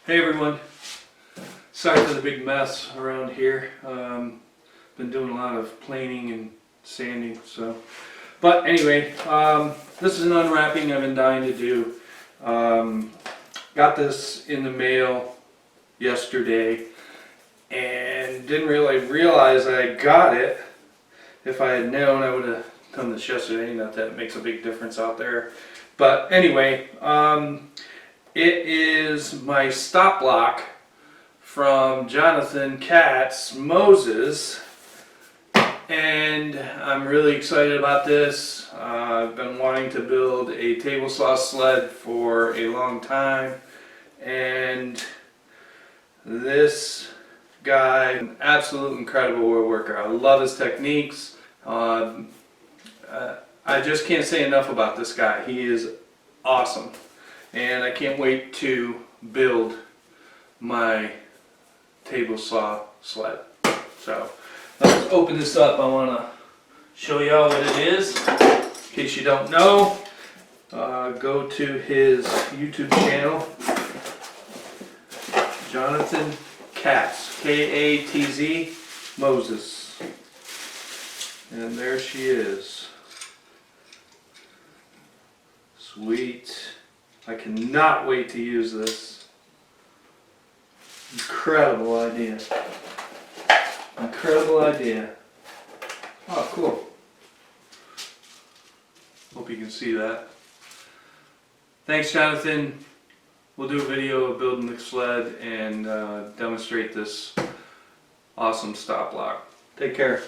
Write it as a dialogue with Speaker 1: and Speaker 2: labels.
Speaker 1: Hey everyone, sorry for the big mess around here. Been doing a lot of planing and sanding, but anyway, this is an unwrapping I've been dying to do. Got this in the mail yesterday and didn't really realize I got it. If I had known, I would have done this yesterday. Not that it makes a big difference out there, but anyway, it is my stop block from Katz-Moses, and I'm really excited about this. I've been wanting to build a table saw sled for a long time, and this guy, an absolute incredible woodworker. I love his techniques. I just can't say enough about this guy. He is awesome. And I can't wait to build my table saw sled. So let's open this up. I want to show y'all what it is. In case you don't know, go to his YouTube channel, Jonathan Katz, K-A-T-Z, Moses. And there she is. Sweet. I cannot wait to use this. Incredible idea. Incredible idea. Oh, cool. Hope you can see that. Thanks, Jonathan. We'll do a video of building the sled and demonstrate this awesome stop block. Take care.